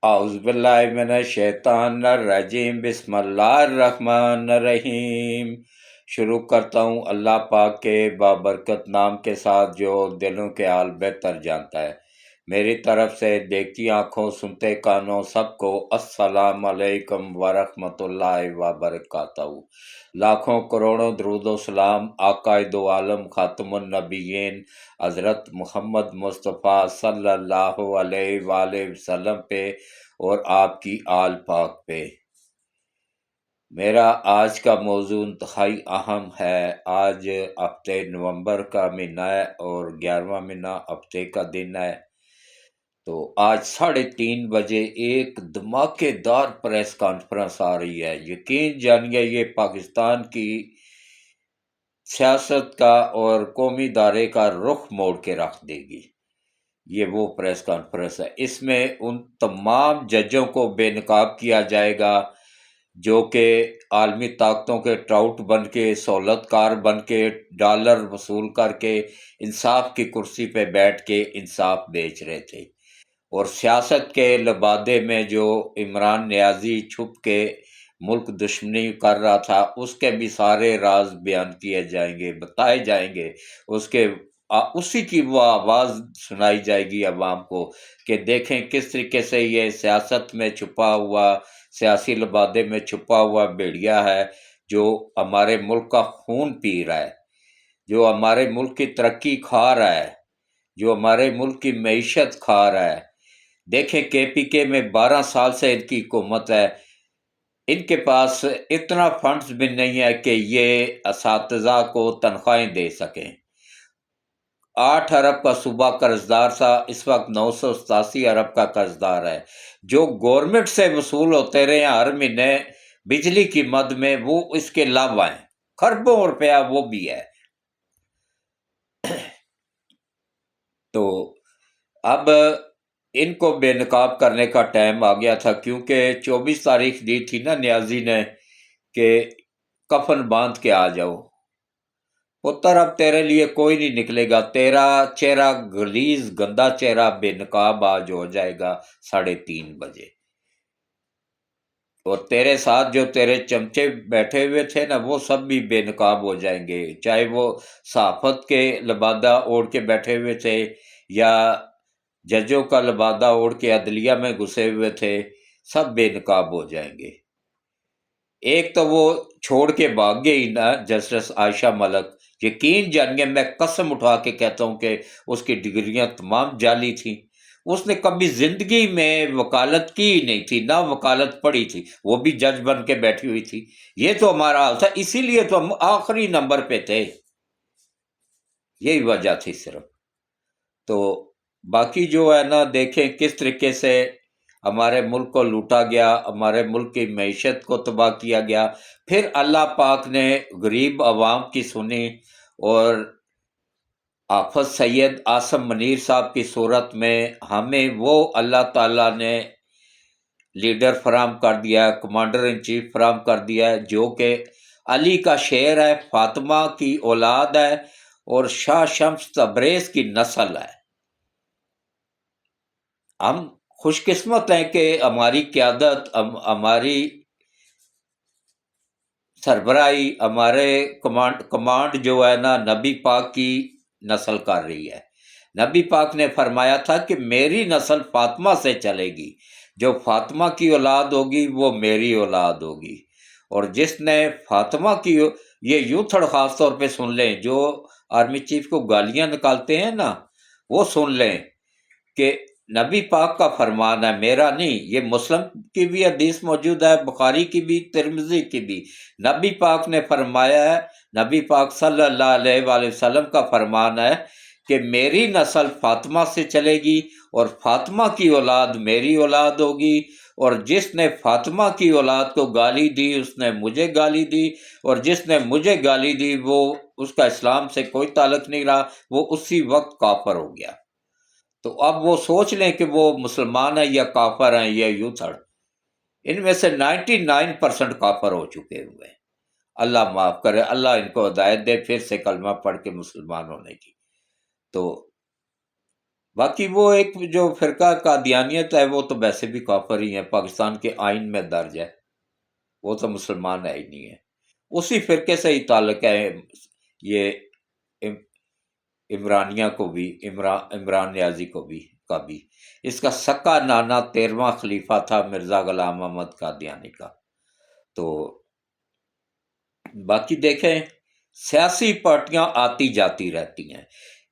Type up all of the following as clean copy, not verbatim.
اعوذ باللہ من الشیطان الرجیم، بسم اللہ الرحمن الرحیم۔ شروع کرتا ہوں اللہ پاک کے بابرکت نام کے ساتھ جو دلوں کے حال بہتر جانتا ہے۔ میری طرف سے دیکھتی آنکھوں سنتے کانوں سب کو السلام علیکم ورحمۃ اللہ وبرکاتہ۔ لاکھوں کروڑوں درود و سلام آقائے دو عالم خاتم النبیین حضرت محمد مصطفیٰ صلی اللہ علیہ وآلہ وسلم پہ اور آپ کی آل پاک پہ۔ میرا آج کا موضوع انتہائی اہم ہے۔ آج ہفتے نومبر کا مہینہ ہے اور 11واں مہینہ ہفتے کا دن ہے۔ تو آج 3:30 بجے ایک دھماکے دار پریس کانفرنس آ رہی ہے۔ یقین جانیے یہ پاکستان کی سیاست کا اور قومی ادارے کا رخ موڑ کے رکھ دے گی۔ یہ وہ پریس کانفرنس ہے، اس میں ان تمام ججوں کو بے نقاب کیا جائے گا جو کہ عالمی طاقتوں کے ٹراؤٹ بن کے، سہولت کار بن کے، ڈالر وصول کر کے انصاف کی کرسی پہ بیٹھ کے انصاف بیچ رہے تھے، اور سیاست کے لبادے میں جو عمران نیازی چھپ کے ملک دشمنی کر رہا تھا، اس کے بھی سارے راز بیان کیے جائیں گے، بتائے جائیں گے، اسی کی وہ آواز سنائی جائے گی عوام کو کہ دیکھیں کس طریقے سے یہ سیاست میں چھپا ہوا، سیاسی لبادے میں چھپا ہوا بھیڑیا ہے جو ہمارے ملک کا خون پی رہا ہے، جو ہمارے ملک کی ترقی کھا رہا ہے، جو ہمارے ملک کی معیشت کھا رہا ہے۔ دیکھیں کے پی کے میں 12 سال سے ان کی حکومت ہے، ان کے پاس اتنا فنڈز بھی نہیں ہے کہ یہ اساتذہ کو تنخواہیں دے سکیں۔ 8 ارب کا صوبہ قرضدار تھا، اس وقت 987 ارب کا قرضدار ہے۔ جو گورنمنٹ سے وصول ہوتے رہے ہیں ہر مہینے بجلی کی مد میں، وہ اس کے علاوہ ہیں، خربوں روپیہ وہ بھی ہے۔ تو اب ان کو بے نقاب کرنے کا ٹائم آ گیا تھا، کیونکہ 24 تاریخ دی تھی نا نیازی نے کہ کفن باندھ کے آ جاؤ پتر، اب تیرے لیے کوئی نہیں نکلے گا، تیرا چہرہ غلیظ گندا چہرہ بے نقاب آج ہو جائے گا 3:30 بجے، اور تیرے ساتھ جو تیرے چمچے بیٹھے ہوئے تھے نا وہ سب بھی بے نقاب ہو جائیں گے، چاہے وہ صحافت کے لبادہ اوڑھ کے بیٹھے ہوئے تھے یا ججوں کا لبادہ اوڑھ کے عدلیہ میں گھسے ہوئے تھے، سب بے نقاب ہو جائیں گے۔ ایک تو وہ چھوڑ کے بھاگ گئی نا جسٹس عائشہ ملک، یقین جانیے میں قسم اٹھا کے کہتا ہوں کہ اس کی ڈگریاں تمام جعلی تھیں، اس نے کبھی زندگی میں وکالت کی ہی نہیں تھی، نہ وکالت پڑھی تھی، وہ بھی جج بن کے بیٹھی ہوئی تھی۔ یہ تو ہمارا حال تھا، اسی لیے تو ہم آخری نمبر پہ تھے، یہی وجہ تھی صرف۔ تو باقی جو ہے نا دیکھیں کس طریقے سے ہمارے ملک کو لوٹا گیا، ہمارے ملک کی معیشت کو تباہ کیا گیا۔ پھر اللہ پاک نے غریب عوام کی سنی، اور حافظ سید آصم منیر صاحب کی صورت میں ہمیں وہ اللہ تعالیٰ نے لیڈر فراہم کر دیا، کمانڈر ان چیف فراہم کر دیا ہے، جو کہ علی کا شعر ہے، فاطمہ کی اولاد ہے اور شاہ شمس تبریز کی نسل ہے۔ ہم خوش قسمت ہیں کہ ہماری قیادت، ہماری سربراہی، ہمارے کمانڈ جو ہے نا نبی پاک کی نسل کر رہی ہے۔ نبی پاک نے فرمایا تھا کہ میری نسل فاطمہ سے چلے گی، جو فاطمہ کی اولاد ہوگی وہ میری اولاد ہوگی، اور جس نے فاطمہ کی، یہ یوں تھوڑا خاص طور پہ سن لیں، جو آرمی چیف کو گالیاں نکالتے ہیں نا وہ سن لیں کہ نبی پاک کا فرمان ہے، میرا نہیں، یہ مسلم کی بھی حدیث موجود ہے، بخاری کی بھی، ترمذی کی بھی۔ نبی پاک نے فرمایا ہے، نبی پاک صلی اللہ علیہ وآلہ وسلم کا فرمان ہے کہ میری نسل فاطمہ سے چلے گی اور فاطمہ کی اولاد میری اولاد ہوگی، اور جس نے فاطمہ کی اولاد کو گالی دی اس نے مجھے گالی دی، اور جس نے مجھے گالی دی وہ اس کا اسلام سے کوئی تعلق نہیں رہا، وہ اسی وقت کافر ہو گیا۔ تو اب وہ سوچ لیں کہ وہ مسلمان ہیں یا کافر ہیں یا یوتھڑ، ان میں سے 99% کافر ہو چکے ہوئے ہیں۔ اللہ معاف کرے، اللہ ان کو ہدایت دے پھر سے کلمہ پڑھ کے مسلمان ہونے کی۔ تو باقی وہ ایک جو فرقہ قادیانیت ہے وہ تو ویسے بھی کافر ہی ہے، پاکستان کے آئین میں درج ہے، وہ تو مسلمان ہے ہی نہیں ہے، اسی فرقے سے ہی تعلق ہے یہ عمرانیہ کو بھی، عمران نیازی کو بھی کا بھی۔ اس کا سکا نانا 13واں خلیفہ تھا مرزا غلام محمد قادیانی کا۔ تو باقی دیکھیں سیاسی پارٹیاں آتی جاتی رہتی ہیں،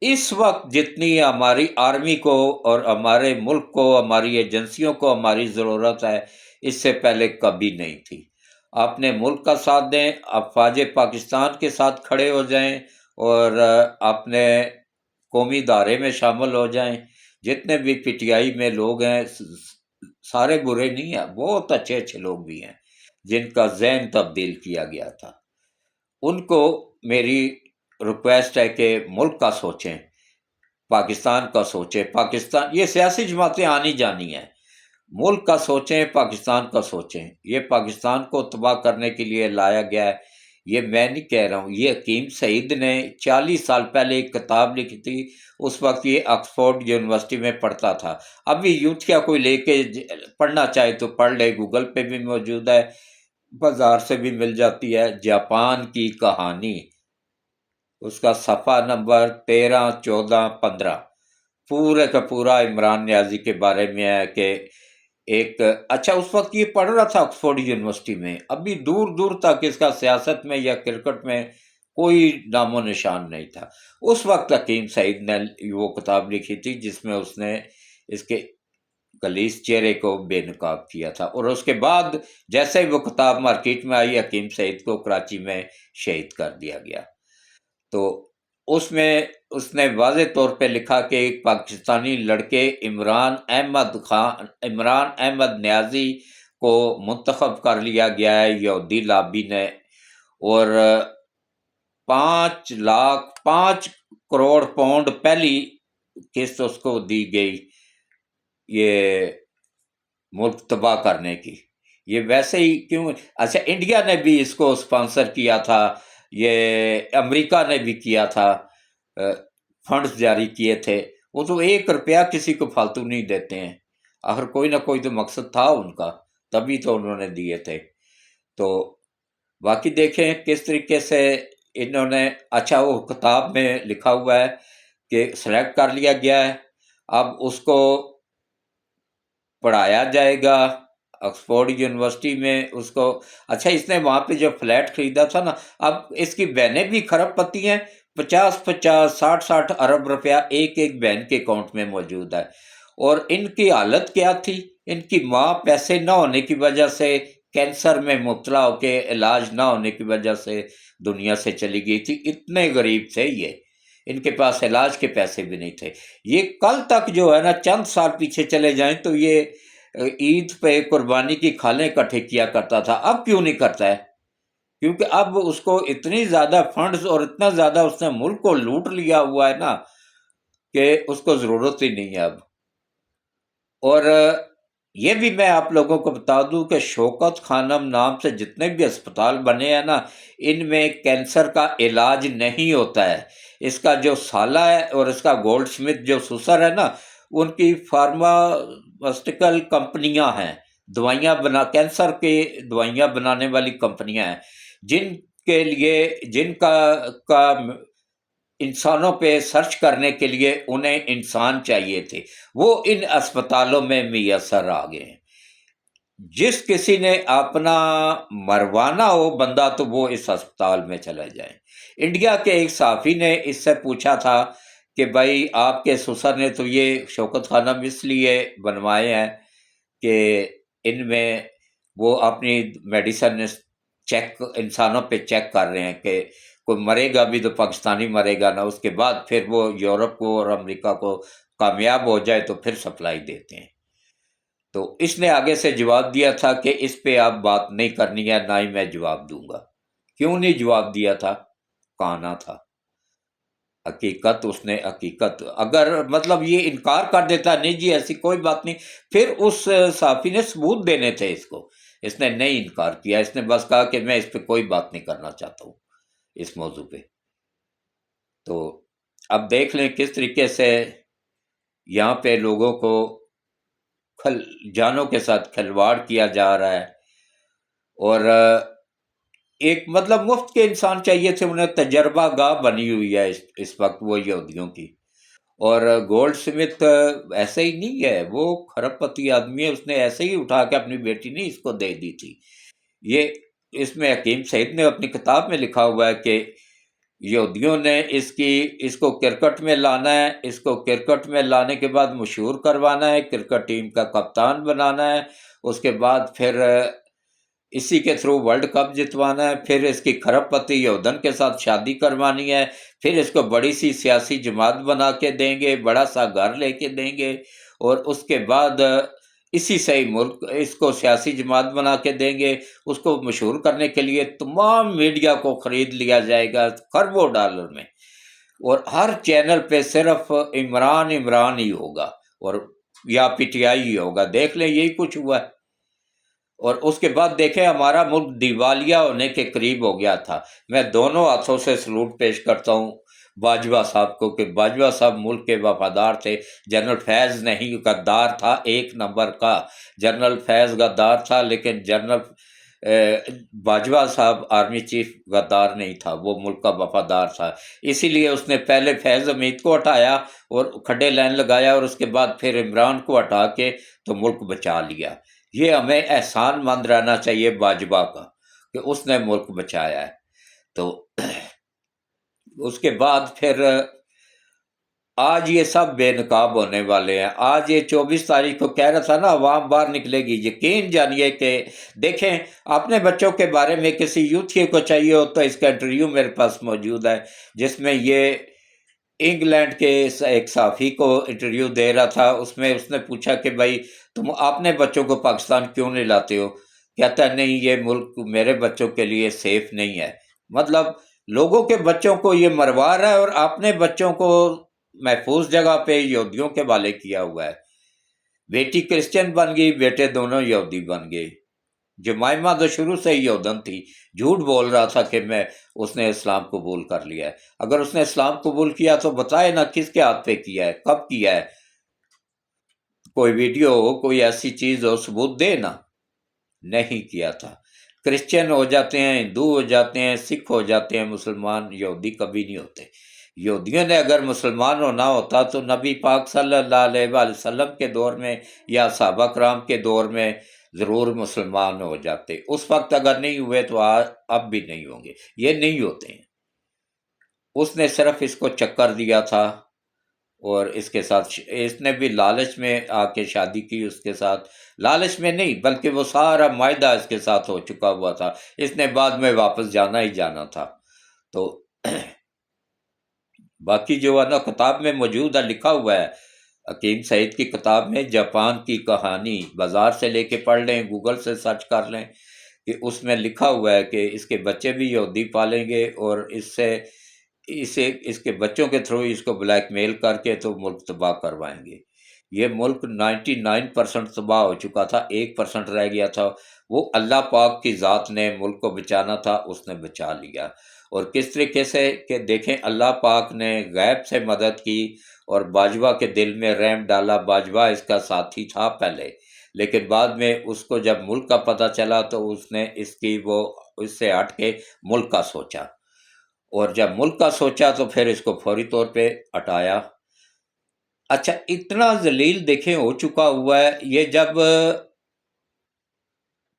اس وقت جتنی ہماری آرمی کو اور ہمارے ملک کو، ہماری ایجنسیوں کو ہماری ضرورت ہے، اس سے پہلے کبھی نہیں تھی۔ اپنے ملک کا ساتھ دیں، افواج پاکستان کے ساتھ کھڑے ہو جائیں اور اپنے قومی دھارے میں شامل ہو جائیں۔ جتنے بھی پی ٹی آئی میں لوگ ہیں سارے برے نہیں ہیں، بہت اچھے اچھے لوگ بھی ہیں جن کا ذہن تبدیل کیا گیا تھا۔ ان کو میری ریکویسٹ ہے کہ ملک کا سوچیں، پاکستان کا سوچیں، پاکستان یہ سیاسی جماعتیں آنی جانی ہیں، ملک کا سوچیں، پاکستان کا سوچیں۔ یہ پاکستان کو تباہ کرنے کے لیے لایا گیا ہے، یہ میں نہیں کہہ رہا ہوں، یہ حکیم سعید نے 40 سال پہلے ایک کتاب لکھی تھی، اس وقت یہ آکسفورڈ یونیورسٹی میں پڑھتا تھا۔ ابھی یوتھیا کوئی لے کے پڑھنا چاہے تو پڑھ لے، گوگل پہ بھی موجود ہے، بازار سے بھی مل جاتی ہے، جاپان کی کہانی، اس کا صفحہ نمبر 13، 14، 15 پورے کا پورا عمران نیازی کے بارے میں ہے کہ ایک اچھا اس وقت یہ پڑھ رہا تھا آکسفورڈ یونیورسٹی میں، ابھی دور دور تک اس کا سیاست میں یا کرکٹ میں کوئی نام و نشان نہیں تھا۔ اس وقت حکیم سعید نے وہ کتاب لکھی تھی جس میں اس نے اس کے گلیس چہرے کو بے نقاب کیا تھا، اور اس کے بعد جیسے وہ کتاب مارکیٹ میں آئی، حکیم سعید کو کراچی میں شہید کر دیا گیا۔ تو اس میں اس نے واضح طور پہ لکھا کہ ایک پاکستانی لڑکے عمران احمد نیازی کو منتخب کر لیا گیا ہے یہودی لابی نے، اور 5 کروڑ پہلی قسط اس کو دی گئی یہ ملک تباہ کرنے کی۔ یہ ویسے ہی کیوں، اچھا انڈیا نے بھی اس کو اسپانسر کیا تھا، یہ امریکہ نے بھی کیا تھا، فنڈز جاری کیے تھے، وہ تو 1 روپیہ کسی کو فالتو نہیں دیتے ہیں، آخر کوئی نہ کوئی تو مقصد تھا ان کا، تبھی تو انہوں نے دیے تھے۔ تو باقی دیکھیں کس طریقے سے انہوں نے، اچھا وہ کتاب میں لکھا ہوا ہے کہ سلیکٹ کر لیا گیا ہے، اب اس کو پڑھایا جائے گا آکسفورڈ یونیورسٹی میں اس کو۔ اچھا اس نے وہاں پہ جو فلیٹ خریدا تھا نا، اب اس کی بہنیں بھی کھرب پتی ہیں، 50، 60 ارب روپیہ ایک بہن کے اکاؤنٹ میں موجود ہے، اور ان کی حالت کیا تھی، ان کی ماں پیسے نہ ہونے کی وجہ سے کینسر میں مبتلا ہو کے علاج نہ ہونے کی وجہ سے دنیا سے چلی گئی تھی، اتنے غریب تھے یہ، ان کے پاس علاج کے پیسے بھی نہیں تھے۔ یہ کل تک جو ہے نا، چند سال پیچھے چلے جائیں تو یہ عید پہ قربانی کی کھالیں اکٹھے کیا کرتا تھا، اب کیوں نہیں کرتا ہے؟ کیونکہ اب اس کو اتنی زیادہ فنڈز اور اتنا زیادہ اس نے ملک کو لوٹ لیا ہوا ہے نا کہ اس کو ضرورت ہی نہیں ہے اب۔ اور یہ بھی میں آپ لوگوں کو بتا دوں کہ شوکت خانم نام سے جتنے بھی اسپتال بنے ہیں نا، ان میں کینسر کا علاج نہیں ہوتا ہے۔ اس کا جو سالہ ہے اور اس کا گولڈ سمتھ جو سسر ہے نا، ان کی فارماسٹیکل کمپنیاں ہیں، کینسر کی دوائیاں بنانے والی کمپنیاں ہیں، جن کے لیے جن کا انسانوں پہ سرچ کرنے کے لیے انہیں انسان چاہیے تھے، وہ ان اسپتالوں میں میسر آ گئے ہیں۔ جس کسی نے اپنا مروانا ہو بندہ تو وہ اس اسپتال میں چلے جائیں۔ انڈیا کے ایک صحافی نے اس سے پوچھا تھا کہ بھائی آپ کے سسر نے تو یہ شوکت خانم اس لیے بنوائے ہیں کہ ان میں وہ اپنی میڈیسن چیک انسانوں پہ چیک کر رہے ہیں کہ کوئی مرے گا بھی تو پاکستانی مرے گا نا، اس کے بعد پھر وہ یورپ کو اور امریکہ کو کامیاب ہو جائے تو پھر سپلائی دیتے ہیں۔ تو اس نے آگے سے جواب دیا تھا کہ اس پہ آپ بات نہیں کرنی ہے، نہ ہی میں جواب دوں گا۔ کیوں نہیں جواب دیا تھا؟ کہنا تھا حقیقت، اس نے حقیقت اگر مطلب یہ انکار کر دیتا نہیں جی ایسی کوئی بات نہیں، پھر اس صحافی نے ثبوت دینے تھے اس کو، اس نے نہیں انکار کیا، اس نے بس کہا کہ میں اس پہ کوئی بات نہیں کرنا چاہتا ہوں اس موضوع پہ۔ تو اب دیکھ لیں کس طریقے سے یہاں پہ لوگوں کو جانوں کے ساتھ کھلواڑ کیا جا رہا ہے، اور ایک مطلب مفت کے انسان چاہیے تھے، انہیں تجربہ گاہ بنی ہوئی ہے اس وقت وہ یہودیوں کی۔ اور گولڈ سمتھ ایسے ہی نہیں ہے، وہ کھرب پتی آدمی ہے، اس نے ایسے ہی اٹھا کے اپنی بیٹی نہیں اس کو دے دی تھی۔ یہ اس میں حکیم سعید نے اپنی کتاب میں لکھا ہوا ہے کہ یہودیوں نے اس کو کرکٹ میں لانا ہے، اس کو کرکٹ میں لانے کے بعد مشہور کروانا ہے، کرکٹ ٹیم کا کپتان بنانا ہے، اس کے بعد پھر اسی کے تھرو ورلڈ کپ جتوانا ہے، پھر اس کی کھرب پتی یودن کے ساتھ شادی کروانی ہے، پھر اس کو بڑی سی سیاسی جماعت بنا کے دیں گے، بڑا سا گھر لے کے دیں گے، اور اس کے بعد اسی سے ہی ملک اس کو سیاسی جماعت بنا کے دیں گے۔ اس کو مشہور کرنے کے لیے تمام میڈیا کو خرید لیا جائے گا کروڑوں ڈالر میں، اور ہر چینل پہ صرف عمران عمران ہی ہوگا، اور یا پی ٹی آئی ہی ہوگا۔ دیکھ لیں یہی کچھ ہوا ہے۔ اور اس کے بعد دیکھیں ہمارا ملک دیوالیہ ہونے کے قریب ہو گیا تھا۔ میں دونوں ہاتھوں سے سلوٹ پیش کرتا ہوں باجوہ صاحب کو کہ باجوہ صاحب ملک کے وفادار تھے۔ جنرل فیض نہیں، غدار تھا، ایک نمبر کا جنرل فیض غدار تھا، لیکن جنرل باجوہ صاحب آرمی چیف غدار نہیں تھا، وہ ملک کا وفادار تھا۔ اسی لیے اس نے پہلے فیض حمید کو ہٹایا اور کھڈے لائن لگایا، اور اس کے بعد پھر عمران کو ہٹا کے تو ملک بچا لیا۔ یہ ہمیں احسان مند رہنا چاہیے باجوہ کا کہ اس نے ملک بچایا ہے۔ تو اس کے بعد پھر آج یہ سب بے نقاب ہونے والے ہیں۔ آج یہ 24 تاریخ کو کہہ رہا تھا نا عوام باہر نکلے گی، یقین جانیے کہ دیکھیں اپنے بچوں کے بارے میں کسی یوتھی کو چاہیے ہو تو اس کا انٹرویو میرے پاس موجود ہے، جس میں یہ انگلینڈ کے ایک صحافی کو انٹرویو دے رہا تھا۔ اس میں اس نے پوچھا کہ بھائی تم اپنے بچوں کو پاکستان کیوں نہیں لاتے ہو؟ کہتا ہے نہیں، یہ ملک میرے بچوں کے لیے سیف نہیں ہے۔ مطلب لوگوں کے بچوں کو یہ مروا رہا ہے اور اپنے بچوں کو محفوظ جگہ پہ یہودیوں کے حوالے کیا ہوا ہے۔ بیٹی کرسچن بن گئی، بیٹے دونوں یہودی بن گئے۔ جمائمہ تو شروع سے ہی یہودن تھی، جھوٹ بول رہا تھا کہ اس نے اسلام قبول کر لیا ہے۔ اگر اس نے اسلام قبول کیا تو بتائے نا کس کے ہاتھ پہ کیا ہے، کب کیا ہے، کوئی ویڈیو ہو، کوئی ایسی چیز ہو، ثبوت دے نا۔ نہیں کیا تھا۔ کرسچن ہو جاتے ہیں، ہندو ہو جاتے ہیں، سکھ ہو جاتے ہیں، مسلمان یہودی کبھی نہیں ہوتے۔ یہودیوں نے اگر مسلمان ہونا ہوتا تو نبی پاک صلی اللہ علیہ وآلہ وسلم کے دور میں یا صحابہ کرام کے دور میں ضرور مسلمان ہو جاتے۔ اس وقت اگر نہیں ہوئے تو اب بھی نہیں ہوں گے، یہ نہیں ہوتے ہیں۔ اس نے صرف اس کو چکر دیا تھا، اور اس کے ساتھ اس نے بھی لالچ میں آ کے شادی کی اس کے ساتھ، لالچ میں نہیں بلکہ وہ سارا معاہدہ اس کے ساتھ ہو چکا ہوا تھا، اس نے بعد میں واپس جانا ہی جانا تھا۔ تو باقی جو ہے نا کتاب میں موجود ہے، لکھا ہوا ہے حکیم سعید کی کتاب میں، جاپان کی کہانی، بازار سے لے کے پڑھ لیں، گوگل سے سرچ کر لیں، کہ اس میں لکھا ہوا ہے کہ اس کے بچے بھی یہودی پالیں گے، اور اس کے بچوں کے تھرو اس کو بلیک میل کر کے تو ملک تباہ کروائیں گے۔ یہ ملک 99% تباہ ہو چکا تھا، 1% رہ گیا تھا، وہ اللہ پاک کی ذات نے ملک کو بچانا تھا، اس نے بچا لیا۔ اور کس طریقے سے کہ دیکھیں اللہ پاک نے غیب سے مدد کی اور باجوہ کے دل میں رحم ڈالا۔ باجوہ اس کا ساتھی تھا پہلے، لیکن بعد میں اس کو جب ملک کا پتہ چلا تو اس نے اس سے ہٹ کے ملک کا سوچا، اور جب ملک کا سوچا تو پھر اس کو فوری طور پہ ہٹایا۔ اچھا اتنا ذلیل دیکھیں ہو چکا ہوا ہے، یہ جب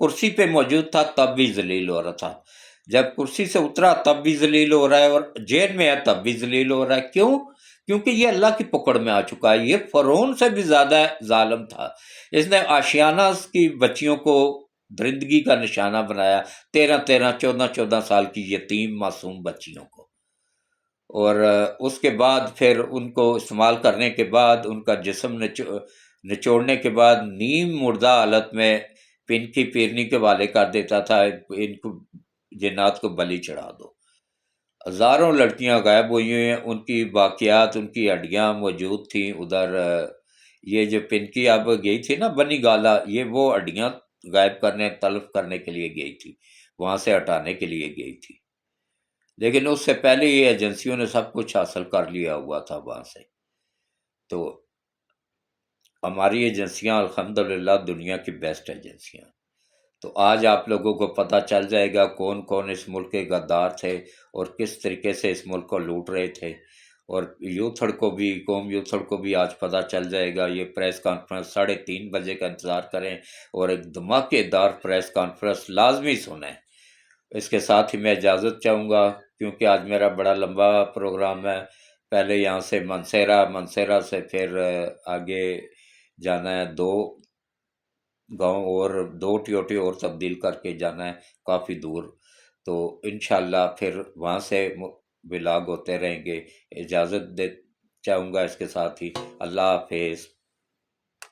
کرسی پہ موجود تھا تب بھی ذلیل ہو رہا تھا، جب کرسی سے اترا تب بھی ذلیل ہو رہا ہے، اور جیل میں ہے تب بھی ذلیل ہو رہا ہے۔ کیوں؟ کیونکہ یہ اللہ کی پکڑ میں آ چکا ہے۔ یہ فرعون سے بھی زیادہ ظالم تھا۔ اس نے آشیانہ کی بچیوں کو درندگی کا نشانہ بنایا، 13 14 سال کی یتیم معصوم بچیوں کو، اور اس کے بعد پھر ان کو استعمال کرنے کے بعد ان کا جسم نچوڑنے کے بعد نیم مردہ حالت میں پنکی پیرنی کے حوالے کر دیتا تھا، ان کو جنات کو بلی چڑھا دو۔ ہزاروں لڑکیاں غائب ہوئی ہوئی ہیں، ان کی باقیات، ان کی ہڈیاں موجود تھیں ادھر۔ یہ جو پنکی اب گئی تھی نا بنی گالا، یہ وہ ہڈیاں غائب کرنے، تلف کرنے کے لیے گئی تھی، وہاں سے ہٹانے کے لیے گئی تھی، لیکن اس سے پہلے یہ ایجنسیوں نے سب کچھ حاصل کر لیا ہوا تھا وہاں سے۔ تو ہماری ایجنسیاں الحمدللہ دنیا کی بیسٹ ایجنسیاں. تو آج آپ لوگوں کو پتہ چل جائے گا کون کون اس ملک کے غدار تھے اور کس طریقے سے اس ملک کو لوٹ رہے تھے. اور یوتھڑ کو بھی، قوم یوتھڑ کو بھی آج پتہ چل جائے گا. یہ پریس کانفرنس 3:30 بجے کا انتظار کریں اور ایک دھماکے دار پریس کانفرنس لازمی سنیں. اس کے ساتھ ہی میں اجازت چاہوں گا کیونکہ آج میرا بڑا لمبا پروگرام ہے. پہلے یہاں سے منسیرہ سے پھر آگے جانا ہے 2 گاؤں اور 2 ٹیوٹی اور تبدیل کر کے جانا ہے کافی دور. تو انشاءاللہ پھر وہاں سے ولاگ ہوتے رہیں گے. اجازت دے چاہوں گا اس کے ساتھ ہی. اللہ حافظ.